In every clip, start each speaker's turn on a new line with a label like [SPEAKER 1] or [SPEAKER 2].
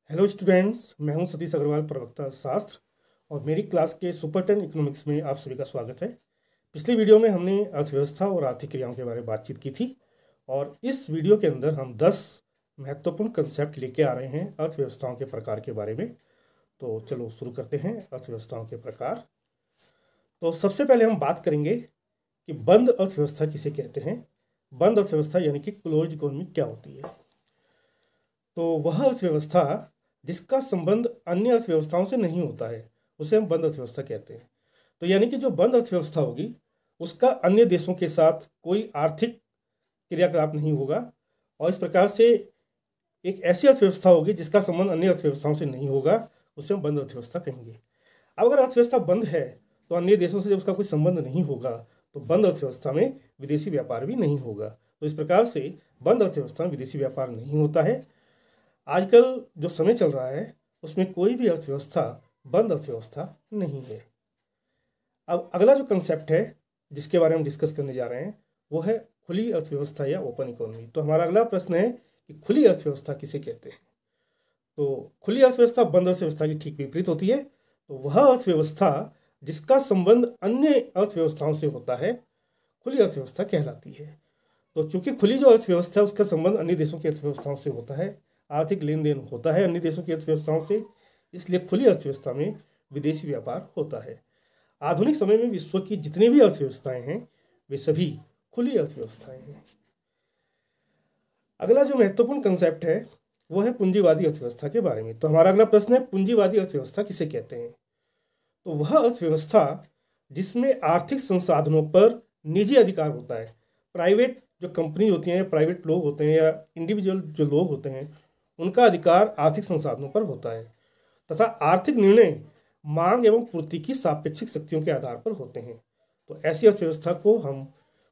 [SPEAKER 1] Hello students, मैं हूं सतीश अग्रवाल, प्रवक्ता शास्त्र। और मेरी क्लास के सुपर 10 इकोनॉमिक्स में आप सभी का स्वागत है। पिछली वीडियो में हमने अर्थव्यवस्था और आर्थिक क्रियाओं के बारे में बातचीत की थी और इस वीडियो के अंदर हम 10 महत्वपूर्ण कंसेप्ट लेके आ रहे हैं अर्थव्यवस्थाओं के प्रकार के बारे में। तो चलो शुरू करते हैं अर्थव्यवस्थाओं के प्रकार। तो सबसे पहले हम बात करेंगे कि बंद अर्थव्यवस्था किसे कहते हैं। बंद अर्थव्यवस्था यानी कि क्लोज इकोनॉमी क्या होती है। तो वह अर्थव्यवस्था जिसका संबंध अन्य अर्थव्यवस्थाओं से नहीं होता है उसे हम बंद अर्थव्यवस्था कहते हैं। तो यानी कि जो बंद अर्थव्यवस्था होगी उसका अन्य देशों के साथ कोई आर्थिक क्रियाकलाप नहीं होगा और इस प्रकार से एक ऐसी अर्थव्यवस्था होगी जिसका संबंध अन्य अर्थव्यवस्थाओं से नहीं होगा, उसे हम बंद अर्थव्यवस्था कहेंगे। अब अगर अर्थव्यवस्था बंद है तो अन्य देशों से जब उसका कोई संबंध नहीं होगा तो बंद अर्थव्यवस्था में विदेशी व्यापार भी नहीं होगा। तो इस प्रकार से बंद अर्थव्यवस्था में विदेशी व्यापार नहीं होता है। आजकल जो समय चल रहा है उसमें कोई भी अर्थव्यवस्था बंद अर्थव्यवस्था नहीं है। अब अगला जो कंसेप्ट है जिसके बारे में डिस्कस करने जा रहे हैं वो है खुली अर्थव्यवस्था या ओपन इकोनॉमी। तो हमारा अगला प्रश्न है कि खुली अर्थव्यवस्था किसे कहते हैं। तो खुली अर्थव्यवस्था बंद अर्थव्यवस्था की ठीक विपरीत होती है। तो वह अर्थव्यवस्था जिसका संबंध अन्य अर्थव्यवस्थाओं से होता है खुली अर्थव्यवस्था कहलाती है। तो चूंकि खुली जो अर्थव्यवस्था है उसका संबंध अन्य देशों की अर्थव्यवस्थाओं से होता है, आर्थिक लेन देन होता है अन्य देशों की अर्थव्यवस्थाओं से, इसलिए खुली अर्थव्यवस्था में विदेशी व्यापार होता है। आधुनिक समय में विश्व की जितनी भी अर्थव्यवस्थाएं हैं वे सभी खुली अर्थव्यवस्थाएं हैं। अगला जो महत्वपूर्ण कंसेप्ट है वो है पूंजीवादी अर्थव्यवस्था के बारे में। तो हमारा अगला प्रश्न है पूंजीवादी अर्थव्यवस्था किसे कहते हैं। तो वह अर्थव्यवस्था जिसमें आर्थिक संसाधनों पर निजी अधिकार होता है। प्राइवेट जो कंपनी होती हैं, प्राइवेट लोग होते हैं या इंडिविजुअल जो लोग होते हैं उनका अधिकार आर्थिक संसाधनों पर होता है तथा आर्थिक निर्णय मांग एवं पूर्ति की सापेक्षिक शक्तियों के आधार पर होते हैं। तो ऐसी अर्थव्यवस्था को हम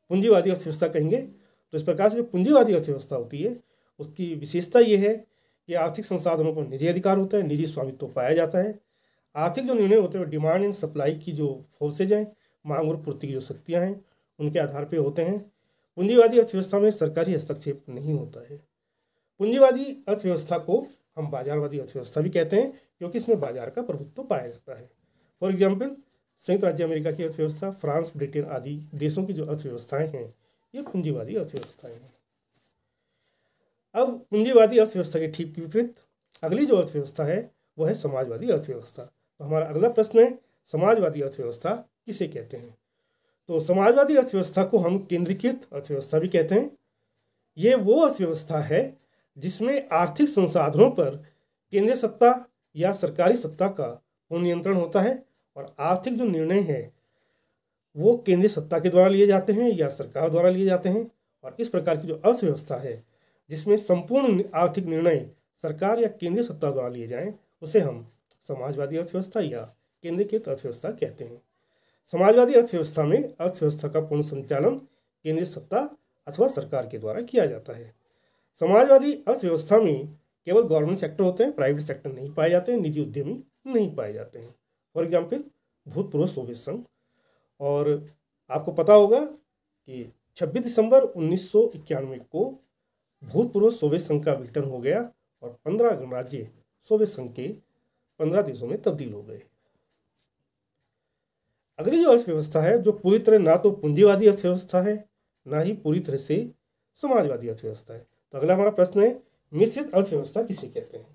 [SPEAKER 1] पूंजीवादी अर्थव्यवस्था कहेंगे। तो इस प्रकार से जो पूंजीवादी अर्थव्यवस्था होती है उसकी विशेषता ये है कि आर्थिक संसाधनों पर निजी अधिकार होता है, निजी स्वामित्व पाया जाता है। आर्थिक जो निर्णय होते हैं डिमांड एंड सप्लाई की जो फोर्सेज हैं, मांग और पूर्ति की जो शक्तियाँ हैं उनके आधार पर होते हैं। पूंजीवादी अर्थव्यवस्था में सरकारी हस्तक्षेप नहीं होता है। पूंजीवादी अर्थव्यवस्था को हम बाजारवादी अर्थव्यवस्था भी कहते हैं क्योंकि इसमें बाजार का प्रभुत्व पाया जाता है। फॉर एग्जाम्पल संयुक्त राज्य अमेरिका की अर्थव्यवस्था, फ्रांस, ब्रिटेन आदि देशों की जो अर्थव्यवस्थाएं हैं ये पूंजीवादी अर्थव्यवस्थाएं हैं। अब पूंजीवादी अर्थव्यवस्था के ठीक विपरीत अगली जो अर्थव्यवस्था है वो है समाजवादी अर्थव्यवस्था। तो हमारा अगला प्रश्न है समाजवादी अर्थव्यवस्था किसे कहते हैं। तो समाजवादी अर्थव्यवस्था को हम केंद्रीकृत अर्थव्यवस्था भी कहते हैं। ये वो अर्थव्यवस्था है जिसमें आर्थिक संसाधनों पर केंद्रीय सत्ता या सरकारी सत्ता का पूर्ण नियंत्रण होता है और आर्थिक जो निर्णय है वो केंद्रीय सत्ता के द्वारा लिए जाते हैं या सरकार द्वारा लिए जाते हैं। और इस प्रकार की जो अर्थव्यवस्था है जिसमें संपूर्ण आर्थिक निर्णय सरकार या केंद्रीय सत्ता द्वारा लिए जाएं उसे हम समाजवादी अर्थव्यवस्था या केंद्रीकृत अर्थव्यवस्था कहते हैं। समाजवादी अर्थव्यवस्था में अर्थव्यवस्था का पूर्ण संचालन केंद्रीय सत्ता अथवा सरकार के द्वारा किया जाता है। समाजवादी अर्थव्यवस्था में केवल गवर्नमेंट सेक्टर होते हैं, प्राइवेट सेक्टर नहीं पाए जाते हैं, निजी उद्यमी नहीं पाए जाते हैं। फॉर एग्जाम्पल भूतपूर्व सोवियत संघ। और आपको पता होगा कि 26 दिसंबर 1991 को भूतपूर्व सोवियत संघ का विघटन हो गया और 15 गणराज्य सोवियत संघ के 15 देशों में तब्दील हो गए। अगली जो अर्थव्यवस्था है जो पूरी तरह ना तो पूंजीवादी अर्थव्यवस्था है ना ही पूरी तरह से समाजवादी अर्थव्यवस्था है। तो अगला हमारा प्रश्न है मिश्रित अर्थव्यवस्था किसे कहते हैं।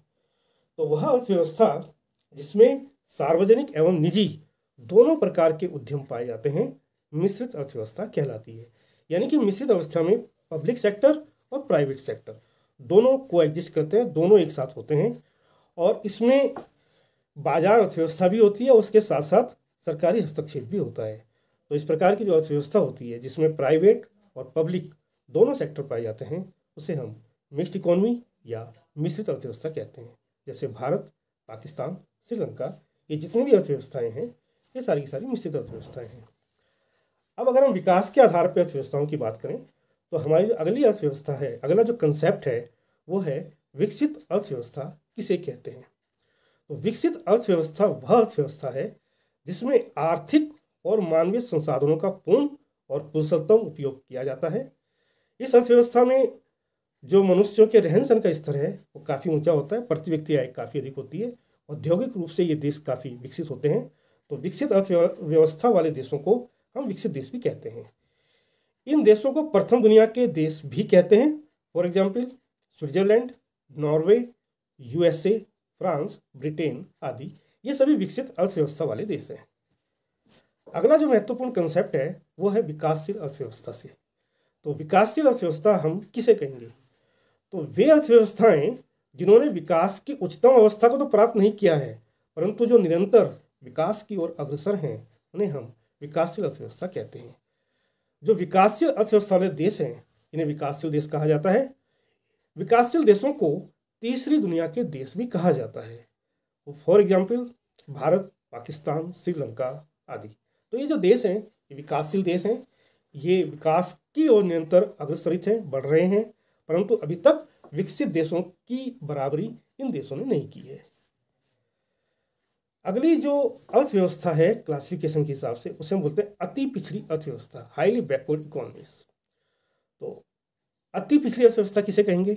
[SPEAKER 1] तो वह अर्थव्यवस्था जिसमें सार्वजनिक एवं निजी दोनों प्रकार के उद्यम पाए जाते हैं मिश्रित अर्थव्यवस्था कहलाती है। यानी कि मिश्रित अवस्था में पब्लिक सेक्टर और प्राइवेट सेक्टर दोनों कोएग्जिस्ट करते हैं, दोनों एक साथ होते हैं और इसमें बाजार अर्थव्यवस्था भी होती है, उसके साथ साथ सरकारी हस्तक्षेप भी होता है। तो इस प्रकार की जो अर्थव्यवस्था होती है जिसमें प्राइवेट और पब्लिक दोनों सेक्टर पाए जाते हैं उसे हम मिक्स्ड इकोनॉमी या मिश्रित अर्थव्यवस्था कहते हैं। जैसे भारत, पाकिस्तान, श्रीलंका ये जितनी भी अर्थव्यवस्थाएं हैं ये सारी की सारी मिश्रित अर्थव्यवस्थाएं हैं। अब अगर हम विकास के आधार पर अर्थव्यवस्थाओं की बात करें तो हमारी जो अगली अर्थव्यवस्था है, अगला जो कंसेप्ट है वो है विकसित अर्थव्यवस्था किसे कहते हैं। तो विकसित अर्थव्यवस्था वह अर्थव्यवस्था है जिसमें आर्थिक और मानवीय संसाधनों का पूर्ण और कुशलतम उपयोग किया जाता है। इस अर्थव्यवस्था में जो मनुष्यों के रहन सहन का स्तर है वो काफ़ी ऊंचा होता है, प्रति व्यक्ति आय काफ़ी अधिक होती है, औद्योगिक रूप से ये देश काफ़ी विकसित होते हैं। तो विकसित अर्थव्यवस्था वाले देशों को हम विकसित देश भी कहते हैं। इन देशों को प्रथम दुनिया के देश भी कहते हैं। For example Switzerland, Norway, USA, France, Britain आदि ये सभी विकसित अर्थव्यवस्था वाले देश हैं। अगला जो महत्वपूर्ण कंसेप्ट है वो है विकासशील अर्थव्यवस्था से। तो विकासशील अर्थव्यवस्था हम किसे कहेंगे? तो वे अर्थव्यवस्थाएं जिन्होंने विकास की उच्चतम अवस्था को तो प्राप्त नहीं किया है, परंतु जो निरंतर विकास की ओर अग्रसर हैं उन्हें हम विकासशील अर्थव्यवस्था कहते हैं। जो विकासशील अर्थव्यवस्था वाले देश हैं इन्हें विकासशील देश कहा जाता है। विकासशील देशों को तीसरी दुनिया के देश भी कहा जाता है। फॉर एग्जाम्पल भारत, पाकिस्तान, श्रीलंका आदि। तो ये जो देश हैं ये विकासशील देश हैं। ये विकास की ओर निरंतर अग्रसरित हैं, बढ़ रहे हैं, परंतु अभी तक विकसित देशों की बराबरी इन देशों ने नहीं की है। अगली जो अर्थव्यवस्था है क्लासिफिकेशन के हिसाब से उसे हम बोलते हैं अति पिछड़ी अर्थव्यवस्था, हाईली बैकवर्ड इकोनॉमीज। तो अति पिछड़ी अर्थव्यवस्था किसे कहेंगे?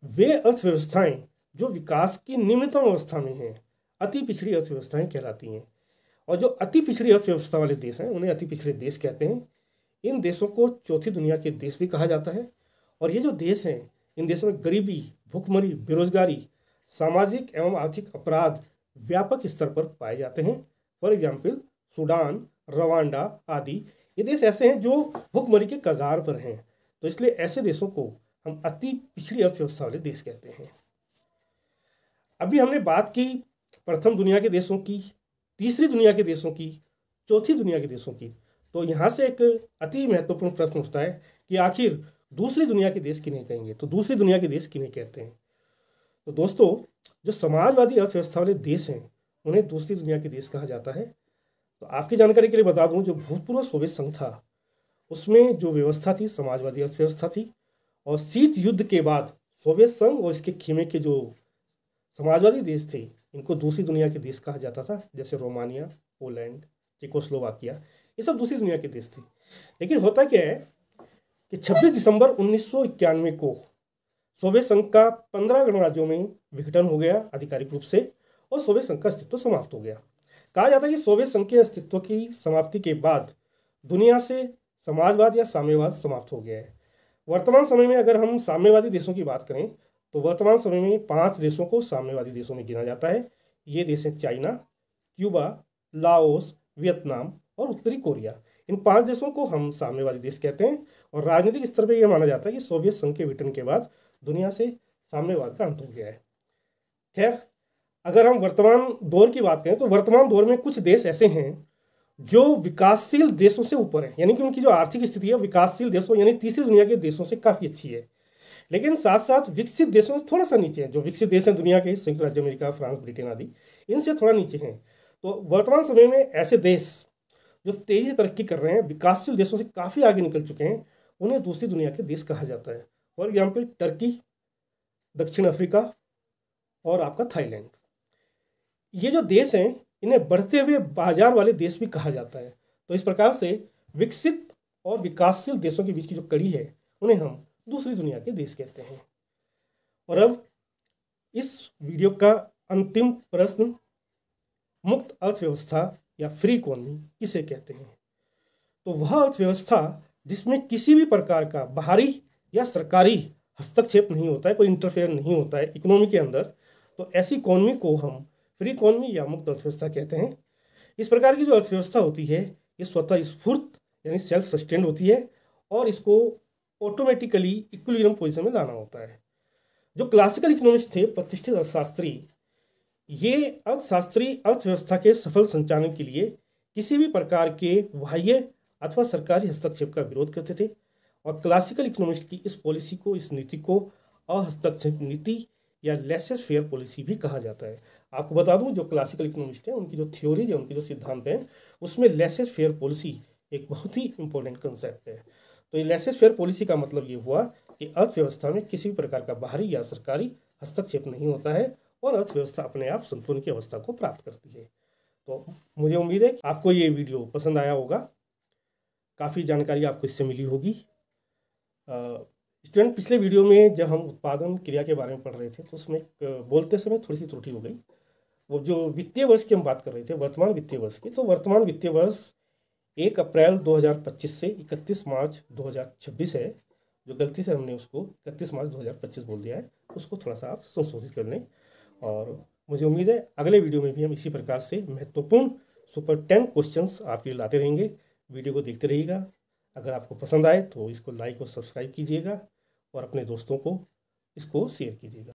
[SPEAKER 1] वे अर्थव्यवस्थाएं जो विकास की निम्नतम अवस्था में हैं अति पिछड़ी अर्थव्यवस्थाएं कहलाती हैं। और जो अति पिछड़ी अर्थव्यवस्था वाले देश हैं उन्हें अति पिछड़े देश कहते हैं। इन देशों को चौथी दुनिया के देश भी कहा जाता है। और ये जो देश हैं इन देशों में गरीबी, भूखमरी, बेरोजगारी, सामाजिक एवं आर्थिक अपराध व्यापक स्तर पर पाए जाते हैं। फॉर एग्जाम्पल सूडान, रवांडा आदि ये देश ऐसे हैं जो भूखमरी के कगार पर हैं। तो इसलिए ऐसे देशों को हम अति पिछड़ी अर्थव्यवस्था वाले देश कहते हैं। अभी हमने बात की प्रथम दुनिया के देशों की, तीसरी दुनिया के देशों की, चौथी दुनिया के देशों की। तो यहाँ से एक अति महत्वपूर्ण प्रश्न उठता है कि आखिर दूसरी दुनिया के देश किन्हें कहेंगे? तो दूसरी दुनिया के देश किन्हें कहते हैं? तो दोस्तों जो समाजवादी अर्थव्यवस्था वाले देश हैं उन्हें दूसरी दुनिया के देश कहा जाता है। तो आपकी जानकारी के लिए बता दूं, जो भूतपूर्व सोवियत संघ था उसमें जो व्यवस्था थी समाजवादी अर्थव्यवस्था थी। और शीत युद्ध के बाद सोवियत संघ और इसके खेमे के जो समाजवादी देश थे इनको दूसरी दुनिया के देश कहा जाता था, जैसे रोमानिया, पोलैंड, चेकोस्लोवाकिया, ये सब दूसरी दुनिया के देश थे। लेकिन होता क्या है कि 26 दिसंबर 1991 को सोवियत संघ का 15 गणराज्यों में विघटन हो गया आधिकारिक रूप से और सोवियत संघ का अस्तित्व समाप्त हो गया। कहा जाता है कि सोवियत संघ के अस्तित्व की समाप्ति के बाद दुनिया से समाजवाद या साम्यवाद समाप्त हो गया है। वर्तमान समय में अगर हम साम्यवादी देशों की बात करें तो वर्तमान समय में 5 देशों को साम्यवादी देशों में गिना जाता है। ये देश हैं चाइना, क्यूबा, लाओस, वियतनाम और उत्तरी कोरिया। इन 5 देशों को हम साम्यवादी देश कहते हैं। और राजनीतिक स्तर पर यह माना जाता है कि सोवियत संघ के विघटन के बाद दुनिया से साम्यवाद का अंत हो गया है। खैर, अगर हम वर्तमान दौर की बात करें तो वर्तमान दौर में कुछ देश ऐसे हैं जो विकासशील देशों से ऊपर है, यानी कि उनकी जो आर्थिक स्थिति है विकासशील देशों यानी तीसरी दुनिया के देशों से काफ़ी अच्छी है। लेकिन साथ साथ विकसित देशों से थोड़ा सा नीचे है। जो विकसित देश हैं दुनिया के, संयुक्त राज्य अमेरिका, फ्रांस, ब्रिटेन आदि, इनसे थोड़ा नीचे हैं। तो वर्तमान समय में ऐसे देश जो तेजी से तरक्की कर रहे हैं, विकासशील देशों से काफ़ी आगे निकल चुके हैं, उन्हें दूसरी दुनिया के देश कहा जाता है। फॉर एग्जाम्पल टर्की, दक्षिण अफ्रीका और आपका थाईलैंड। ये जो देश हैं इन्हें बढ़ते हुए बाजार वाले देश भी कहा जाता है। तो इस प्रकार से विकसित और विकासशील देशों के बीच की जो कड़ी है उन्हें हम दूसरी दुनिया के देश कहते हैं। और अब इस वीडियो का अंतिम प्रश्न, मुक्त अर्थव्यवस्था या फ्री इकोनॉमी किसे कहते हैं? तो वह अर्थव्यवस्था जिसमें किसी भी प्रकार का बाहरी या सरकारी हस्तक्षेप नहीं होता है, कोई इंटरफेयर नहीं होता है इकोनॉमी के अंदर, तो ऐसी इकोनॉमी को हम फ्री इकोनॉमी या मुक्त अर्थव्यवस्था कहते हैं। इस प्रकार की जो अर्थव्यवस्था होती है ये स्वतः स्फूर्त यानी सेल्फ सस्टेन्ड होती है और इसको ऑटोमेटिकली इक्विलिब्रियम पोजीशन में लाना होता है। जो क्लासिकल इकोनॉमिस्ट थे, प्रतिष्ठित अर्थशास्त्री, ये अर्थशास्त्री अर्थव्यवस्था के सफल संचालन के लिए किसी भी प्रकार के बाह्य अथवा सरकारी हस्तक्षेप का विरोध करते थे। और क्लासिकल इकोनॉमिस्ट की इस पॉलिसी को, इस नीति को अहस्तक्षेप नीति या लेसेस फेयर पॉलिसी भी कहा जाता है। आपको बता दूं, जो क्लासिकल इकोनॉमिस्ट हैं उनकी जो थ्योरीज है, उनके जो सिद्धांत हैं, उसमें लेसेस फेयर पॉलिसी एक बहुत ही इंपॉर्टेंट कंसेप्ट है। तो ये लेसेस फेयर पॉलिसी का मतलब ये हुआ कि अर्थव्यवस्था में किसी भी प्रकार का बाहरी या सरकारी हस्तक्षेप नहीं होता है और अर्थव्यवस्था अपने आप संतुलन की अवस्था को प्राप्त करती है। तो मुझे उम्मीद है कि आपको ये वीडियो पसंद आया होगा, काफ़ी जानकारी आपको इससे मिली होगी। स्टूडेंट, पिछले वीडियो में जब हम उत्पादन क्रिया के बारे में पढ़ रहे थे तो उसमें बोलते समय थोड़ी सी त्रुटि हो गई। वो जो वित्तीय वर्ष की हम बात कर रहे थे, वर्तमान वित्तीय वर्ष की, तो वर्तमान वित्तीय वर्ष 1 अप्रैल 2025 से 31 मार्च 2026 है। जो गलती से हमने उसको 31 मार्च 2025 बोल दिया है, उसको थोड़ा सा आप संशोधित कर लें। और मुझे उम्मीद है अगले वीडियो में भी हम इसी प्रकार से महत्वपूर्ण सुपर 10 क्वेश्चंस आपके लिए लाते रहेंगे। वीडियो को देखते रहिएगा। अगर आपको पसंद आए तो इसको लाइक और सब्सक्राइब कीजिएगा और अपने दोस्तों को इसको शेयर कीजिएगा।